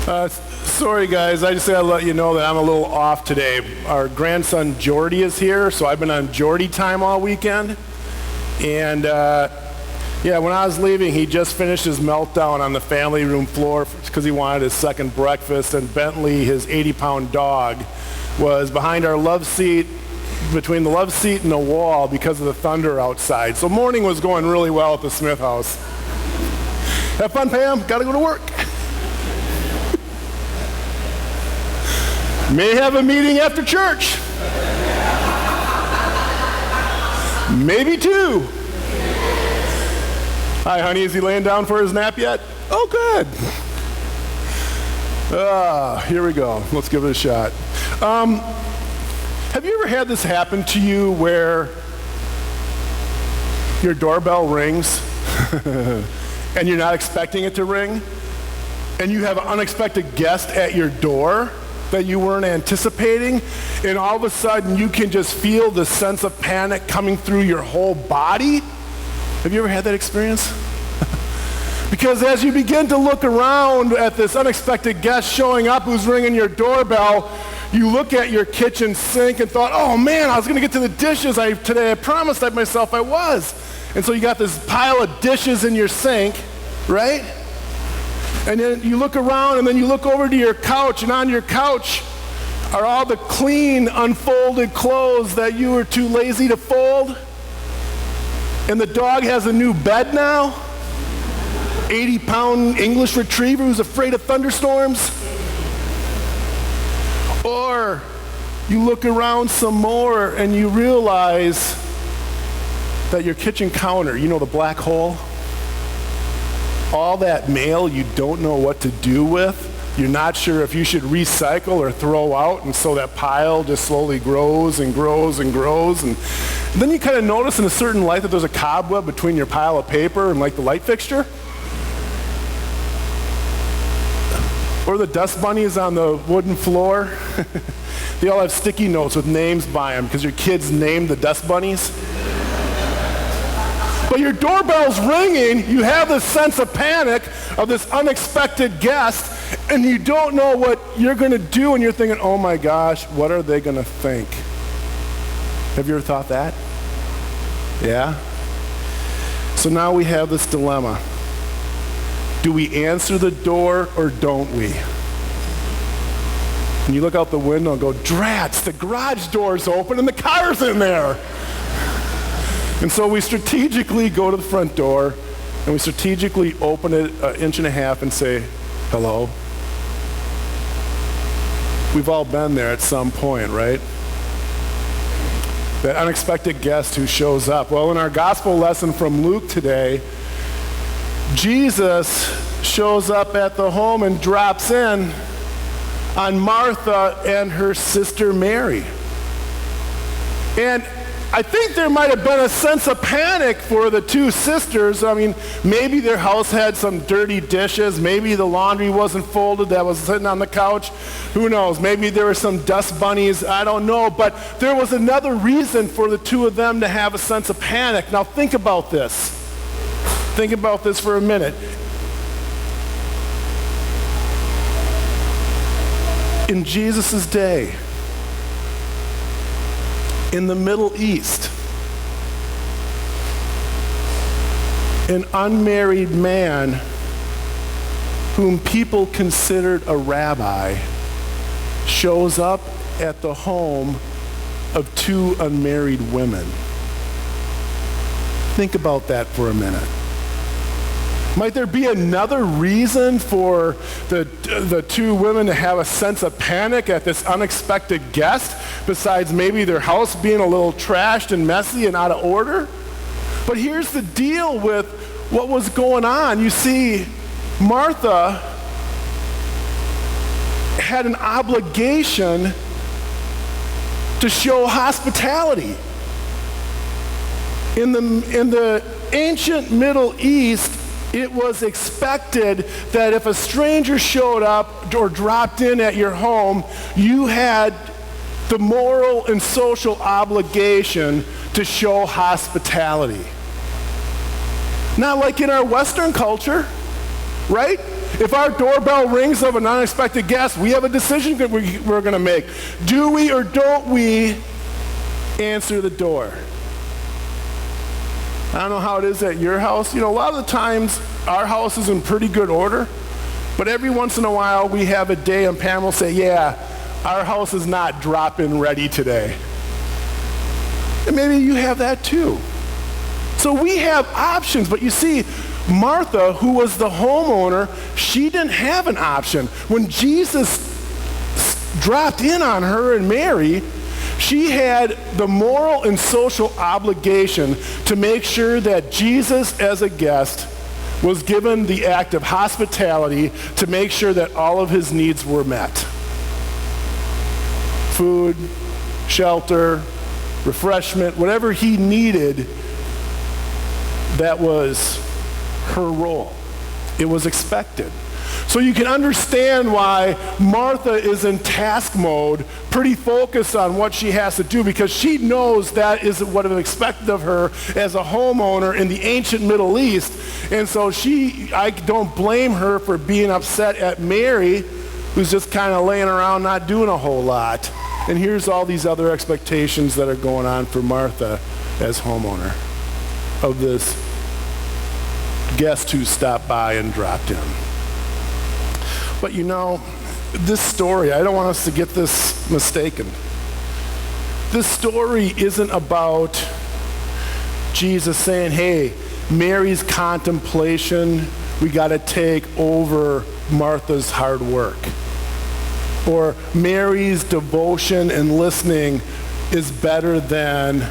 Sorry guys, I just gotta let you know that I'm a little off today. Our grandson Jordy is here, so I've been on Jordy time all weekend. And when I was leaving, he just finished his meltdown on the family room floor because he wanted his second breakfast, and Bentley, his 80-pound dog, was behind our love seat, between the love seat and the wall because of the thunder outside. So morning was going really well at the Smith house. Have fun, Pam. Gotta go to work. May have a meeting after church. Maybe two. Hi, honey. Is he laying down for his nap yet? Oh, good. Here we go. Let's give it a shot. Have you ever had this happen to you where your doorbell rings and you're not expecting it to ring, and you have an unexpected guest at your door that you weren't anticipating, and all of a sudden you can just feel the sense of panic coming through your whole body? Have you ever had that experience? Because as you begin to look around at this unexpected guest showing up who's ringing your doorbell, you look at your kitchen sink and thought, oh man, I was gonna get to the dishes today. I promised myself I was. And so you got this pile of dishes in your sink, right? And then you look around, and then you look over to your couch, and on your couch are all the clean, unfolded clothes that you were too lazy to fold. And the dog has a new bed now. 80-pound English retriever who's afraid of thunderstorms. Or you look around some more and you realize that your kitchen counter, you know, the black hole, all that mail you don't know what to do with, you're not sure if you should recycle or throw out, and so that pile just slowly grows and grows and grows. And then you kind of notice in a certain light that there's a cobweb between your pile of paper and like the light fixture. Or the dust bunnies on the wooden floor. They all have sticky notes with names by them because your kids named the dust bunnies. But your doorbell's ringing, you have this sense of panic of this unexpected guest, and you don't know what you're gonna do, and you're thinking, oh my gosh, what are they gonna think? Have you ever thought that? Yeah? So now we have this dilemma. Do we answer the door or don't we? And you look out the window and go, drats, the garage door's open and the car's in there. And so we strategically go to the front door and we strategically open it an inch and a half and say, hello. We've all been there at some point, right? That unexpected guest who shows up. Well, in our gospel lesson from Luke today, Jesus shows up at the home and drops in on Martha and her sister Mary. And I think there might have been a sense of panic for the two sisters. I mean, maybe their house had some dirty dishes. Maybe the laundry wasn't folded that was sitting on the couch. Who knows? Maybe there were some dust bunnies. I don't know. But there was another reason for the two of them to have a sense of panic. Now think about this. Think about this for a minute. In Jesus' day, in the Middle East, an unmarried man whom people considered a rabbi shows up at the home of two unmarried women. Think about that for a minute. Might there be another reason for the two women to have a sense of panic at this unexpected guest, besides maybe their house being a little trashed and messy and out of order? But here's the deal with what was going on. You see, Martha had an obligation to show hospitality. In the ancient Middle East, it was expected that if a stranger showed up or dropped in at your home, you had the moral and social obligation to show hospitality. Not like in our Western culture, right? If our doorbell rings of an unexpected guest, we have a decision that we're going to make. Do we or don't we answer the door? I don't know how it is at your house. A lot of the times our house is in pretty good order, but every once in a while we have a day and Pam will say, yeah, our house is not drop-in ready today. And maybe you have that too. So we have options, but you see, Martha, who was the homeowner, she didn't have an option. When Jesus dropped in on her and Mary, she had the moral and social obligation to make sure that Jesus, as a guest, was given the act of hospitality to make sure that all of his needs were met. Food, shelter, refreshment, whatever he needed, that was her role. It was expected. So you can understand why Martha is in task mode, pretty focused on what she has to do, because she knows that is what is expected of her as a homeowner in the ancient Middle East. And so I don't blame her for being upset at Mary, who's just kind of laying around not doing a whole lot. And here's all these other expectations that are going on for Martha as homeowner of this guest who stopped by and dropped in. But this story, I don't want us to get this mistaken. This story isn't about Jesus saying, hey, Mary's contemplation, we got to take over Martha's hard work. Or Mary's devotion and listening is better than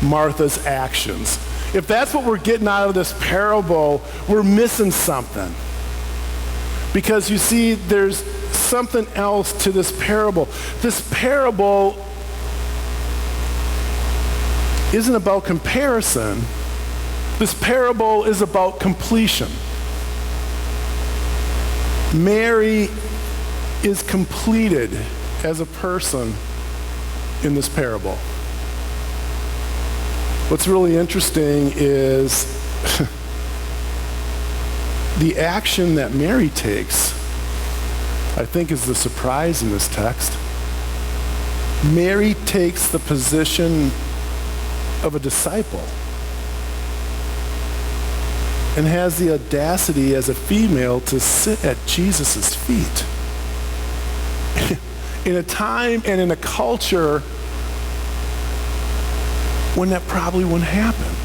Martha's actions. If that's what we're getting out of this parable, we're missing something. Because you see, there's something else to this parable. This parable isn't about comparison. This parable is about completion. Mary is completed as a person in this parable. What's really interesting is the action that Mary takes, I think, is the surprise in this text. Mary takes the position of a disciple and has the audacity as a female to sit at Jesus' feet. In a time and in a culture when that probably wouldn't happen.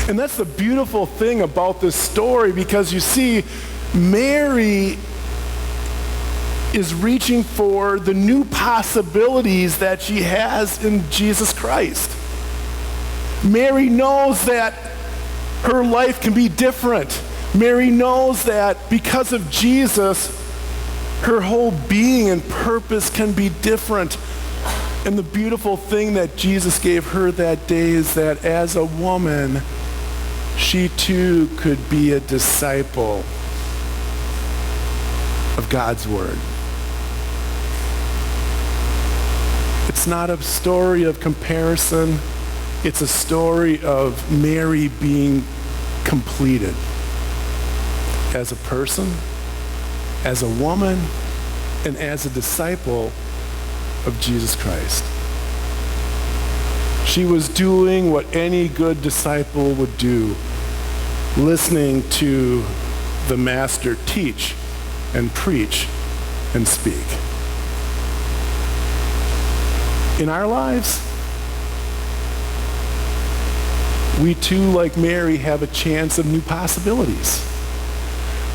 And that's the beautiful thing about this story, because you see, Mary is reaching for the new possibilities that she has in Jesus Christ. Mary knows that her life can be different. Mary knows that because of Jesus, her whole being and purpose can be different. And the beautiful thing that Jesus gave her that day is that as a woman, she too could be a disciple of God's word. It's not a story of comparison. It's a story of Mary being completed as a person, as a woman, and as a disciple of Jesus Christ. She was doing what any good disciple would do, listening to the Master teach and preach and speak. In our lives, we too, like Mary, have a chance of new possibilities.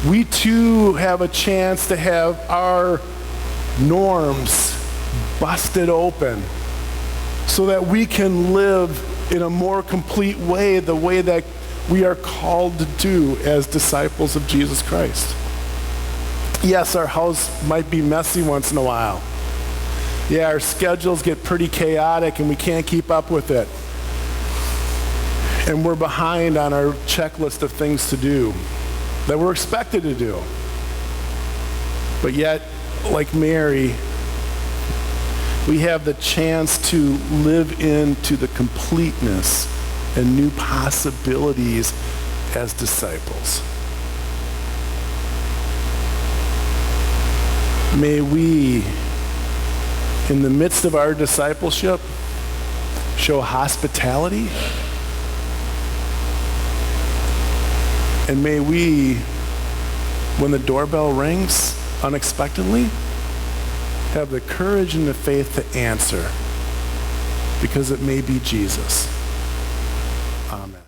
We too have a chance to have our norms busted open so that we can live in a more complete way, the way that we are called to do as disciples of Jesus Christ. Yes, our house might be messy once in a while. Yeah, our schedules get pretty chaotic and we can't keep up with it. And we're behind on our checklist of things to do that we're expected to do. But yet, like Mary, we have the chance to live into the completeness and new possibilities as disciples. May we, in the midst of our discipleship, show hospitality. And may we, when the doorbell rings unexpectedly, have the courage and the faith to answer, because it may be Jesus. Amen.